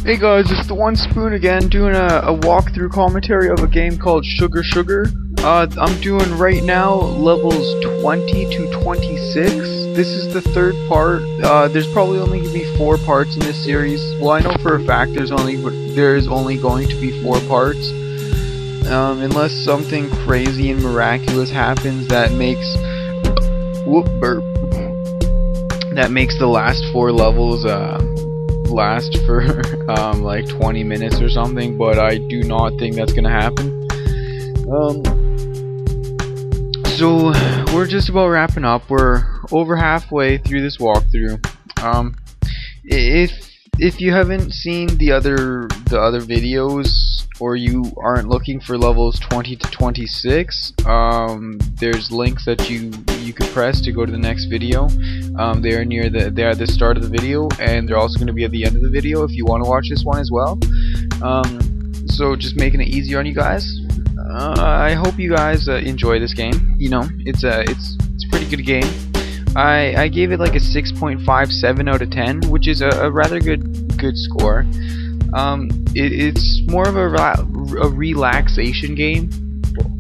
Hey guys, it's the One Spoon again, doing a walkthrough commentary of a game called Sugar Sugar. I'm doing right now levels 20 to 26. This is the third part. There's probably only going to be 4 parts in this series. Well, I know for a fact there is only going to be 4 parts. Unless something crazy and miraculous happens that makes that makes the last 4 levels last for like 20 minutes or something, but I do not think that's gonna happen. So we're just about wrapping up. We're over halfway through this walkthrough. If you haven't seen the other videos, or you aren't looking for levels 20 to 26, there's links that you could press to go to the next video. They're at the start of the video, and they're also going to be at the end of the video if you want to watch this one as well. So just making it easier on you guys. I hope you guys enjoy this game. You know, it's a pretty good game. I gave it like a 6.57 out of 10, which is a rather good score. It's more of a relaxation game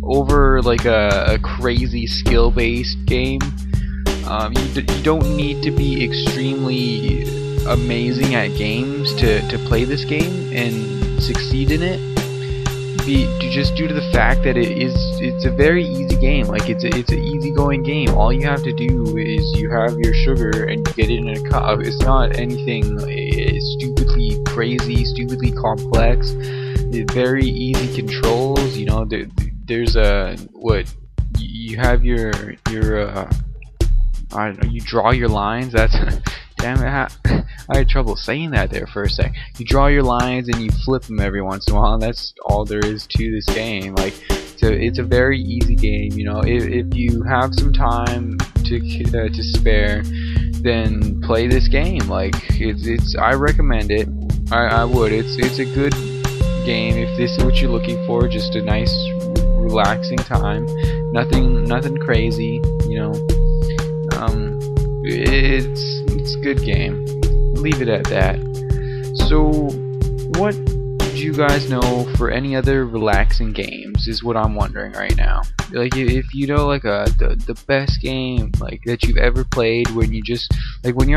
over like a crazy skill-based game. You don't need to be extremely amazing at games to play this game and succeed in it. Just due to the fact that it's a very easy game. Like it's an easygoing game. All you have to do is you have your sugar and you get it in a cup. It's not anything stupidly crazy, stupidly complex. Very easy controls. You know, there's you have your I don't know, you draw your lines. That's damn it, I had trouble saying that there for a sec. You draw your lines and you flip them every once in a while, and that's all there is to this game. Like, it's a very easy game. You know, if you have some time to spare, then play this game. Like, I recommend it. I would. It's a good game if this is what you're looking for. Just a nice, relaxing time. Nothing crazy. You know. It's a good game. Leave it at that. So, what do you guys know for any other relaxing games is what I'm wondering right now. Like, if you know like the best game like that you've ever played, when you just like when you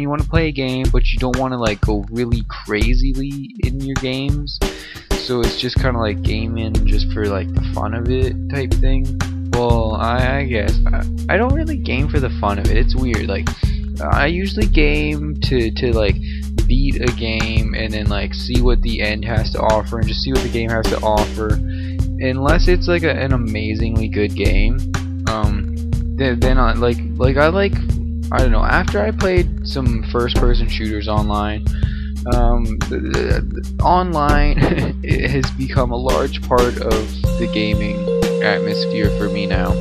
want to play a game but you don't want to like go really crazily in your games, so it's just kind of like gaming just for like the fun of it type thing. Well, I guess I don't really game for the fun of it. It's weird. Like, I usually game to like beat a game and then like see what the end has to offer and just see what the game has to offer. Unless it's like an amazingly good game, then I I don't know. After I played some first-person shooters online, online it has become a large part of the gaming atmosphere for me now.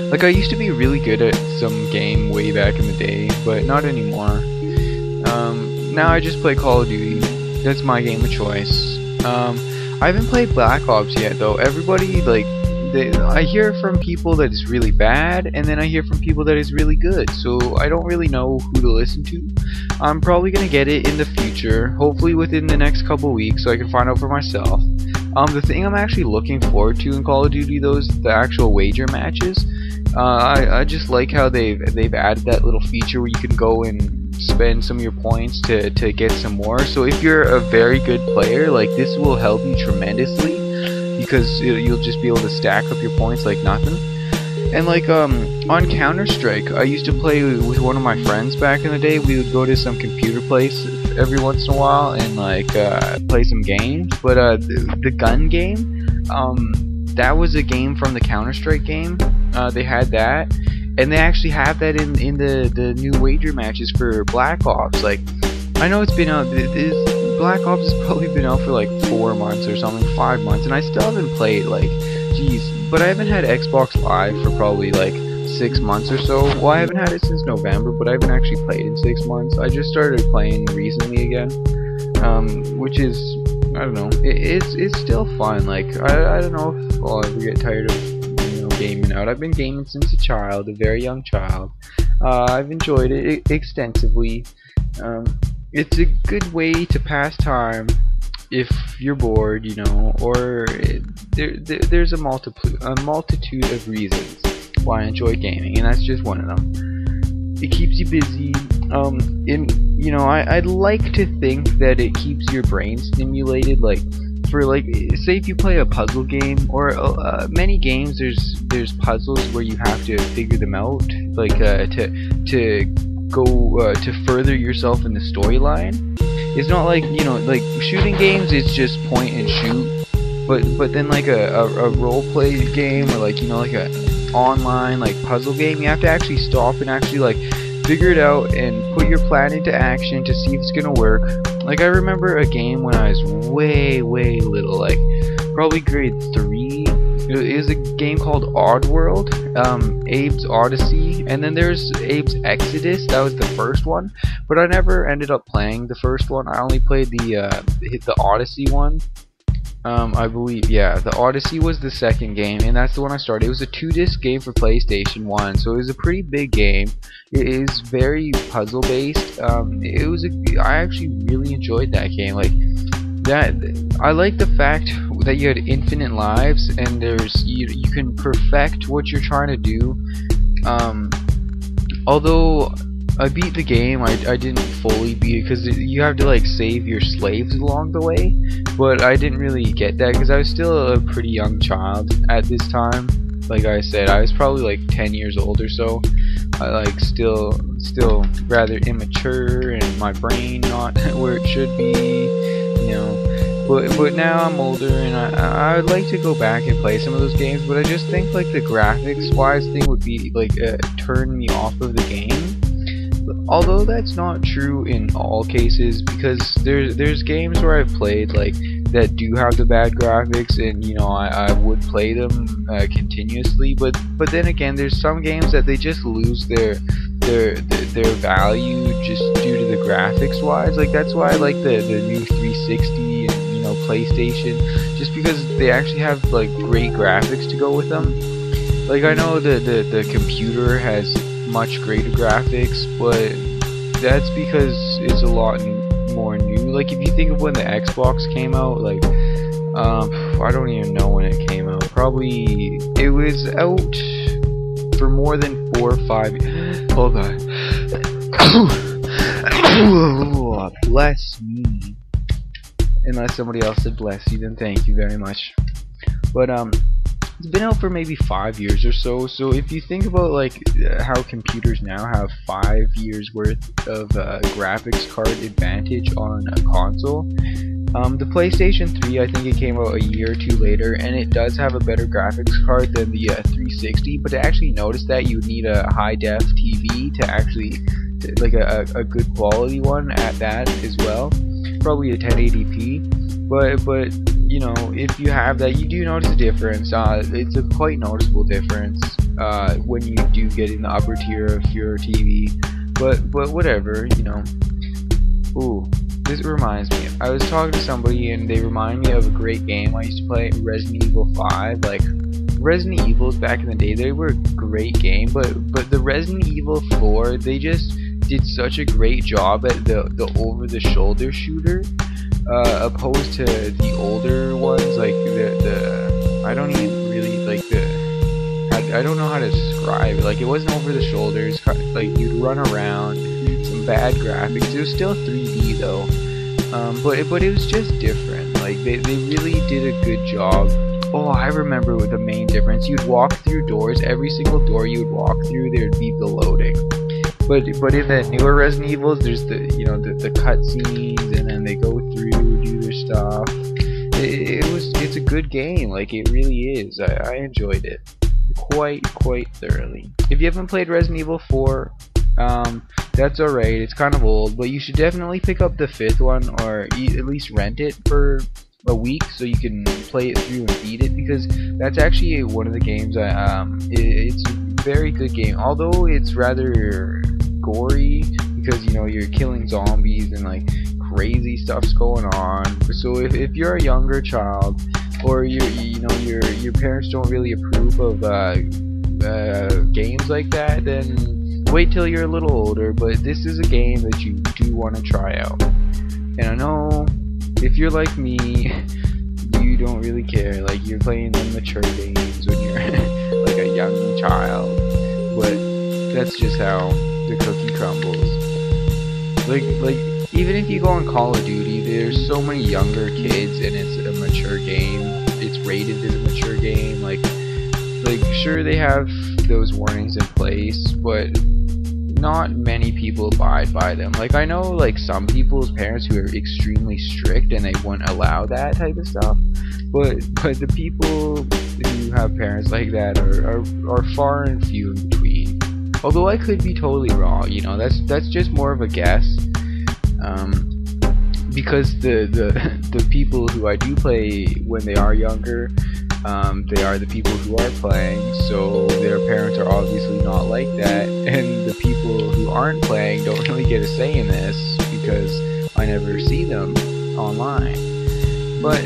Like, I used to be really good at some game way back in the day, but not anymore. Now I just play Call of Duty. That's my game of choice. I haven't played Black Ops yet though. Everybody I hear from people that it's really bad, and then I hear from people that it's really good, so I don't really know who to listen to. I'm probably gonna get it in the future, hopefully within the next couple weeks, so I can find out for myself. The thing I'm actually looking forward to in Call of Duty though is the actual wager matches. I just like how they've added that little feature where you can go and spend some of your points to get some more. So if you're a very good player, like, this will help you tremendously, because you'll just be able to stack up your points like nothing. And like on Counter-Strike, I used to play with one of my friends back in the day. We would go to some computer place every once in a while and like play some games. But the gun game, that was a game from the Counter-Strike game. They had that, and they actually have that in the new wager matches for Black Ops. Like, I know it's been out. Black Ops has probably been out for like 4 months or something, 5 months, and I still haven't played. Like, jeez. But I haven't had Xbox Live for probably like 6 months or so. Well, I haven't had it since November, but I haven't actually played in 6 months. I just started playing recently again, which is, I don't know, it's still fun. Like, I don't know if I'll ever get tired of gaming out. I've been gaming since a very young child. I've enjoyed it extensively. it's a good way to pass time if you're bored, you know, or there's a multitude of reasons why I enjoy gaming, and that's just one of them. It keeps you busy. You know, I'd like to think that it keeps your brain stimulated. Like, for like, say if you play a puzzle game, or many games, there's puzzles where you have to figure them out, like to go to further yourself in the storyline. It's not like, you know, like shooting games, it's just point and shoot. But then like a role play game, or like, you know, like a online like puzzle game, you have to actually stop and actually like figure it out and put your plan into action to see if it's gonna work. Like, I remember a game when I was way little, like probably grade 3. It was a game called Oddworld, Abe's Odyssey, and then there's Abe's Exodus. That was the first one, but I never ended up playing the first one. I only played the Odyssey one. I believe, yeah, the Odyssey was the second game, and that's the one I started. It was a 2-disc game for PlayStation 1, so it was a pretty big game. It is very puzzle based. I actually really enjoyed that game. Like, that, I like the fact that you had infinite lives, and you can perfect what you're trying to do. Although I beat the game, I didn't fully beat it because you have to like save your slaves along the way, but I didn't really get that because I was still a pretty young child at this time. Like I said, I was probably like 10 years old or so. I like still rather immature, and my brain not where it should be, you know. But now I'm older, and I'd like to go back and play some of those games, but I just think like the graphics wise thing would be like turn me off of the game. Although that's not true in all cases, because there's games where I've played like that do have the bad graphics, and you know, I would play them continuously, but then again, there's some games that they just lose their value just due to the graphics wise. Like, that's why I like the new 360 and, you know, PlayStation, just because they actually have like great graphics to go with them. Like, I know the computer has much greater graphics, but that's because it's a lot more new. Like, if you think of when the Xbox came out, like I don't even know when it came out. Probably it was out for more than 4 or 5 years. Hold on. Bless me. Unless somebody else said bless you, then thank you very much. But it's been out for maybe 5 years or so. So if you think about like how computers now have 5 years worth of graphics card advantage on a console, the PlayStation 3, I think it came out a year or two later, and it does have a better graphics card than the 360. But to actually notice that, you would need a high def TV to actually like a good quality one at that as well, probably a 1080p. But you know, if you have that, you do notice a difference. It's a quite noticeable difference when you do get in the upper tier of your TV. But whatever, you know. Ooh, this reminds me. I was talking to somebody, and they remind me of a great game I used to play, Resident Evil 5. Like, Resident Evils back in the day, they were a great game. But the Resident Evil 4, they just did such a great job at the over-the-shoulder shooter. Opposed to the older ones, like the I don't even really like I don't know how to describe it. Like, it wasn't over the shoulders, like you'd run around, some bad graphics. It was still 3D though, but it was just different. Like, they really did a good job. Oh, I remember the main difference. You'd walk through doors. Every single door you would walk through, there'd be the loading. But in the newer Resident Evils, there's the cutscenes, and then they go through, do their stuff. It's a good game. Like, it really is. I enjoyed it quite thoroughly. If you haven't played Resident Evil 4, that's alright. It's kind of old, but you should definitely pick up the 5th one, or at least rent it for a week so you can play it through and beat it, because that's actually one of the games it's a very good game, although it's rather gory, because, you know, you're killing zombies and like crazy stuff's going on. So if you're a younger child, or your parents don't really approve of games like that, then wait till you're a little older. But this is a game that you do you want to try out. And I know if you're like me, you don't really care. Like, you're playing the mature games when you're like a young child. But that's just how the cookie crumbles. Like even if you go on Call of Duty, there's so many younger kids, and it's a mature game. It's rated as a mature game. Like sure, they have those warnings in place, but not many people abide by them. Like, I know like some people's parents who are extremely strict and they wouldn't allow that type of stuff, but the people who have parents like that are far and few in between. Although I could be totally wrong, you know, that's just more of a guess. Because the people who I do play when they are younger, they are the people who are playing, so their parents are obviously not like that, and the people who aren't playing don't really get a say in this because I never see them online. But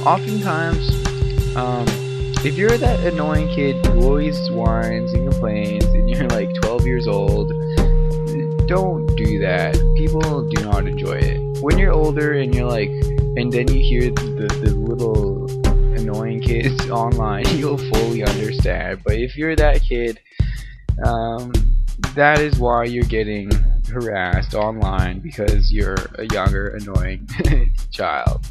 oftentimes, if you're that annoying kid who always whines and complains and you're like 12 years old, don't do that. People do not enjoy it. When you're older and you're like, and then you hear the little annoying kids online, you'll fully understand. But if you're that kid, that is why you're getting harassed online, because you're a younger, annoying child.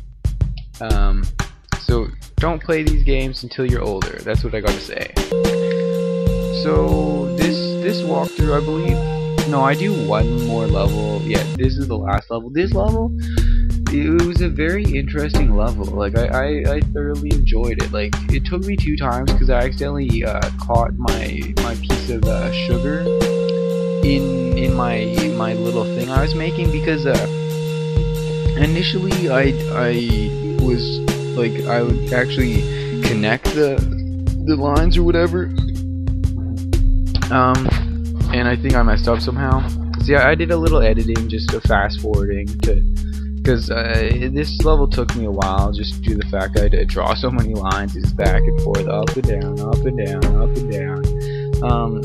So don't play these games until you're older. That's what I gotta say. So this walkthrough, I believe. No, I do one more level. Yeah, this is the last level. This level, it was a very interesting level. Like, I thoroughly enjoyed it. Like, it took me 2 times because I accidentally caught my piece of sugar in my little thing I was making, because initially I was like, I would actually connect the lines or whatever. And I think I messed up somehow. See, I did a little editing, just a fast forwarding because this level took me a while, just due to the fact I had to draw so many lines. It's back and forth, up and down, up and down, up and down.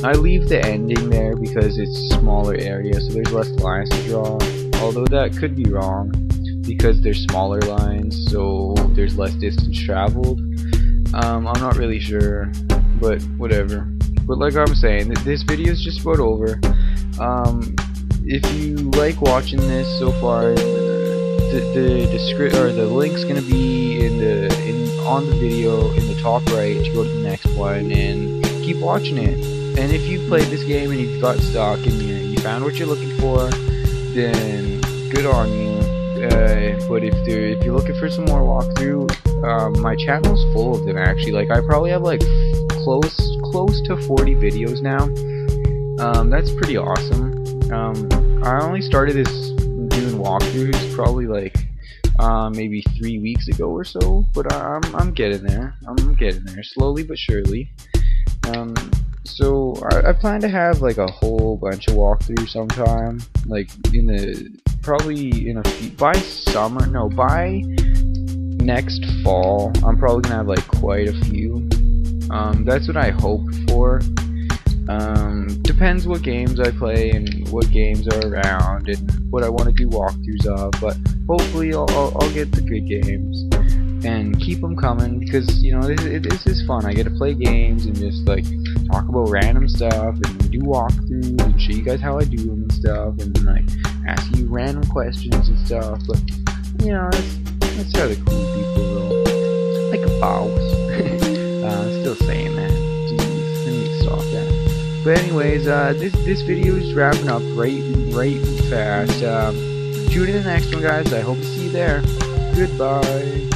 I leave the ending there because it's a smaller area, so there's less lines to draw. Although that could be wrong, because there's smaller lines, so there's less distance traveled. I'm not really sure, but whatever. But like I'm saying, this video is just about over. If you like watching this so far, the link's gonna be on the video in the top right to go to the next one, and keep watching it. And if you played this game and you got stuck and you found what you're looking for, then good on you. But if you're looking for some more walkthrough, my channel's full of them actually. Like, I probably have like close to 40 videos now. That's pretty awesome. I only started doing walkthroughs probably like maybe 3 weeks ago or so, but I'm getting there. I'm getting there slowly but surely. So I plan to have like a whole bunch of walkthroughs sometime, like probably in a few, by next fall. I'm probably gonna have like quite a few. That's what I hope for. Depends what games I play and what games are around and what I want to do walkthroughs of, but hopefully I'll get the good games and keep them coming, because you know this is fun. I get to play games and just like talk about random stuff and do walkthroughs and show you guys how I do them and stuff, and like ask you random questions and stuff. But you know, that's how the cool people roll, like a boss. Still saying that. Jeez, I need to stop that. But anyways, this video is wrapping up right fast. Tune in to the next one, guys. I hope to see you there. Goodbye.